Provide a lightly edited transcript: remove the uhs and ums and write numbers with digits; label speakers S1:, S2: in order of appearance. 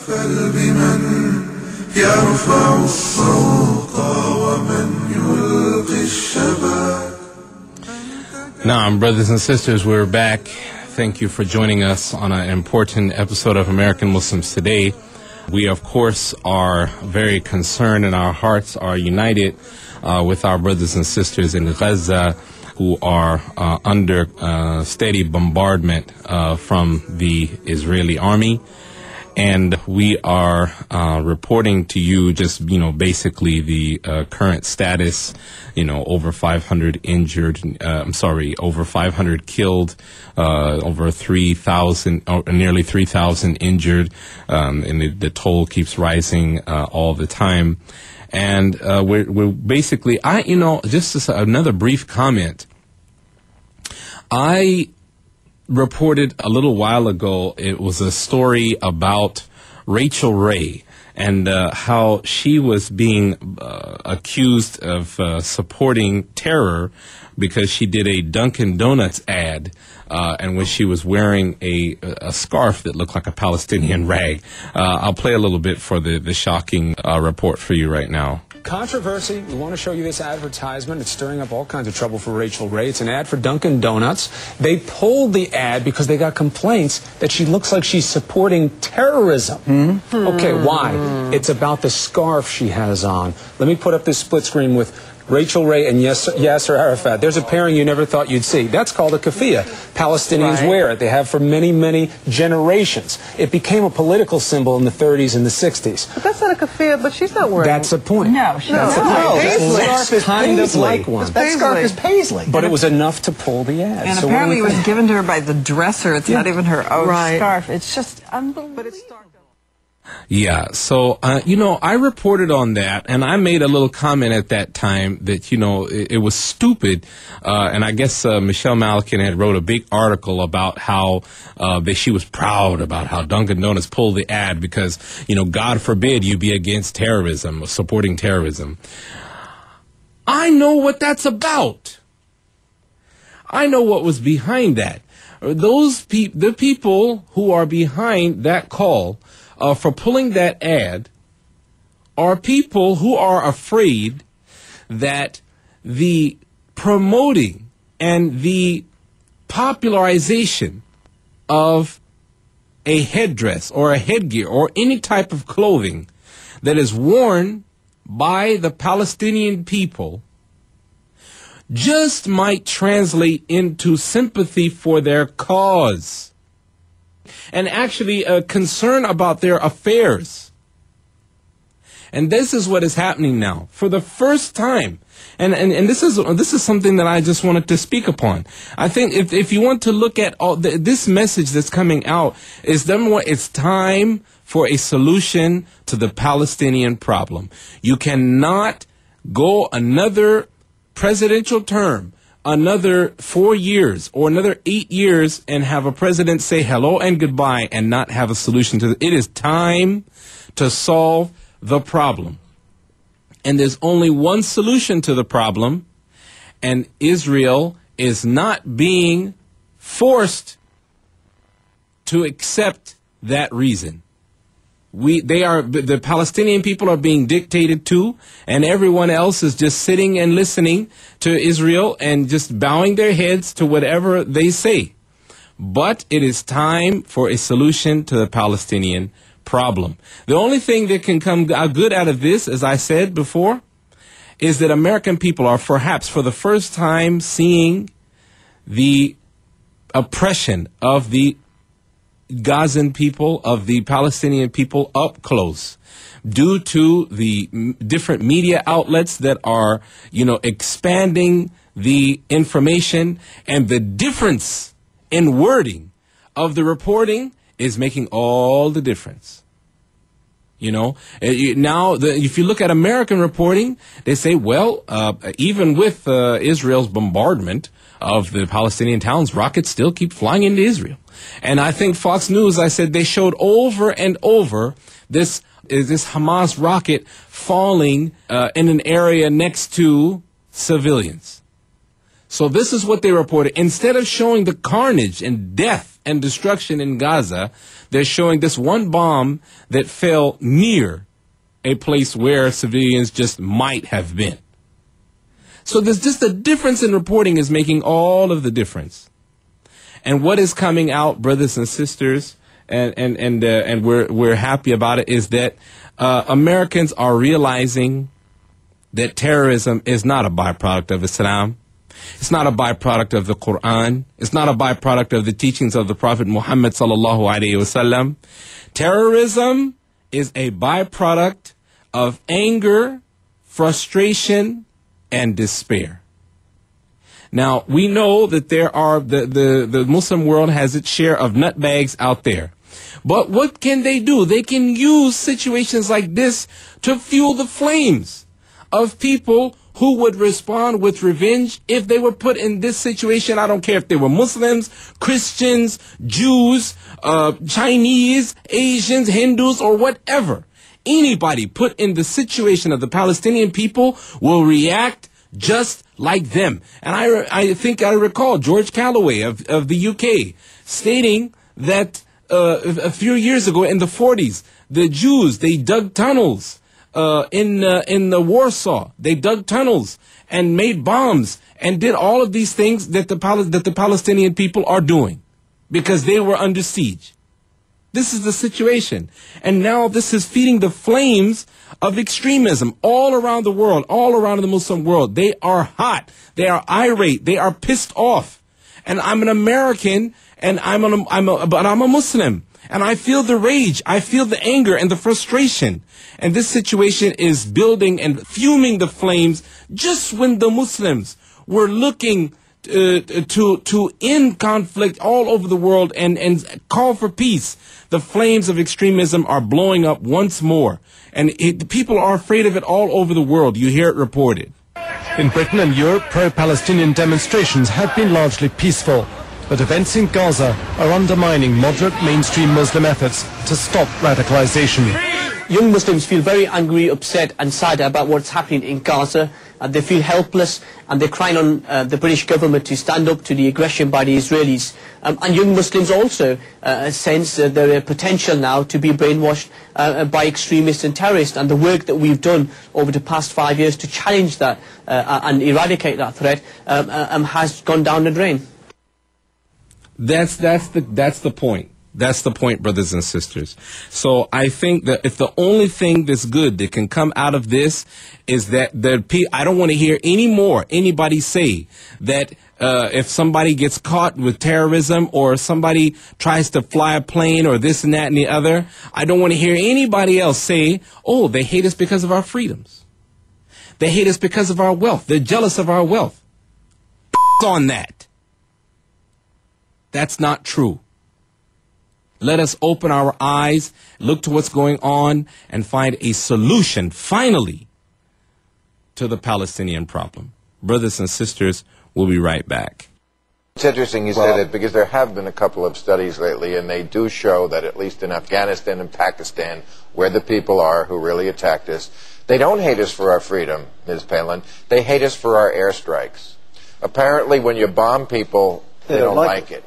S1: بمن يرفع الصوت ومن يلقي الشباب.
S2: Now, brothers and sisters, we're back. Thank you for joining us on an important episode of American Muslims Today. We, of course, are very concerned and our hearts are united with our brothers and sisters in Gaza who are under steady bombardment from the Israeli army. And we are reporting to you just, basically the current status, over 500 injured, over 500 killed, over 3,000, nearly 3,000 injured, and the toll keeps rising all the time. And we're basically, just another brief comment. I reported a little while ago, it was a story about Rachel Ray and how she was being accused of supporting terror because she did a Dunkin' Donuts ad and when she was wearing a scarf that looked like a Palestinian rag. I'll play a little bit for the shocking report for you right now.
S3: Controversy. We want to show you this advertisement. It's stirring up all kinds of trouble for Rachel Ray. It's an ad for Dunkin' Donuts. They pulled the ad because they got complaints that she looks like she's supporting terrorism. Okay, why? It's about the scarf she has on. Let me put up this split screen with Rachel Ray and Yasser Arafat. There's a pairing you never thought you'd see. That's called a keffiyeh. Palestinians wear it. They have for many, many generations. It became a political symbol in the 30s and the 60s.
S4: But that's not a keffiyeh, but she's not wearing it.
S3: That's the point.
S4: No, she's
S3: That's
S4: not.
S3: the point. That scarf is kind of like one.
S4: That scarf is
S5: paisley.
S3: But it was enough to pull the ad.
S4: And
S3: so
S4: apparently it was given to her by the dresser. It's not even her own scarf. It's just unbelievable. But it's
S2: Yeah, so, I reported on that, and I made a little comment at that time that, it was stupid, and I guess Michelle Malikin had wrote a big article about how she was proud about how Dunkin' Donuts pulled the ad because, God forbid you be against terrorism or supporting terrorism. I know what that's about. I know what was behind that. The people who are behind that call for pulling that ad are people who are afraid that the promoting and the popularization of a headdress or a headgear or any type of clothing that is worn by the Palestinian people just might translate into sympathy for their cause and actually a concern about their affairs. And this is what is happening now for the first time. And this is something that I just wanted to speak upon. I think if you want to look at all this message that's coming out is number one, it's time for a solution to the Palestinian problem. You cannot go another presidential term, another 4 years or another 8 years and have a president say hello and goodbye and not have a solution to it. It is time to solve the problem. And there's only one solution to the problem, and Israel is not being forced to accept that reason. The Palestinian people are being dictated to, and everyone else is just sitting and listening to Israel and just bowing their heads to whatever they say. But it is time for a solution to the Palestinian problem. The only thing that can come good out of this, as I said before, is that American people are perhaps for the first time seeing the oppression of the Gazan people, of the Palestinian people up close due to the different media outlets that are, expanding the information, and the difference in wording of the reporting is making all the difference. Now, if you look at American reporting, they say, even with Israel's bombardment of the Palestinian towns, rockets still keep flying into Israel. And I think Fox News, they showed over and over this Hamas rocket falling in an area next to civilians. So this is what they reported. Instead of showing the carnage and death and destruction in Gaza, they're showing this one bomb that fell near a place where civilians just might have been. So there's just a difference in reporting is making all of the difference. And what is coming out, brothers and sisters, and we're happy about it, is that Americans are realizing that terrorism is not a byproduct of Islam. It's not a byproduct of the Quran. It's not a byproduct of the teachings of the Prophet Muhammad sallallahu alaihi wasallam. Terrorism is a byproduct of anger, frustration, and despair. Now, we know that there are the Muslim world has its share of nutbags out there. But what can they do? They can use situations like this to fuel the flames of people who would respond with revenge if they were put in this situation. I don't care if they were Muslims, Christians, Jews, Chinese, Asians, Hindus, or whatever. Anybody put in the situation of the Palestinian people will react just like them. And I think I recall George Calloway of the UK stating that a few years ago in the 40s, the Jews, they dug tunnels in the Warsaw. They dug tunnels and made bombs and did all of these things that the Palestinian people are doing because they were under siege. This is the situation. And now this is feeding the flames of extremism all around the world, all around the Muslim world. They are hot. They are irate. They are pissed off. And I'm an American, and but I'm a Muslim. And I feel the rage. I feel the anger and the frustration. And this situation is building and fuming the flames just when the Muslims were looking to end conflict all over the world and call for peace. The flames of extremism are blowing up once more. And people are afraid of it all over the world. You hear it reported.
S5: In Britain and Europe, pro-Palestinian demonstrations have been largely peaceful. But events in Gaza are undermining moderate mainstream Muslim efforts to stop radicalization.
S6: Young Muslims feel very angry, upset and sad about what's happening in Gaza. They feel helpless and they're crying on the British government to stand up to the aggression by the Israelis. And young Muslims also sense there is potential now to be brainwashed by extremists and terrorists. And the work that we've done over the past 5 years to challenge that and eradicate that threat has gone down the drain.
S2: That's the point. That's the point, brothers and sisters. So I think that if the only thing that's good that can come out of this is that I don't want to hear anybody say that if somebody gets caught with terrorism or somebody tries to fly a plane or this and that and the other, I don't want to hear anybody else say, oh, they hate us because of our freedoms. They hate us because of our wealth. They're jealous of our wealth. On that. That's not true. Let us open our eyes, look to what's going on, and find a solution, finally, to the Palestinian problem. Brothers and sisters, we'll be right back.
S7: It's interesting you say that because there have been a couple of studies lately, and they do show that at least in Afghanistan and Pakistan, where the people are who really attacked us, they don't hate us for our freedom, Ms. Palin. They hate us for our airstrikes. Apparently, when you bomb people, they don't like it.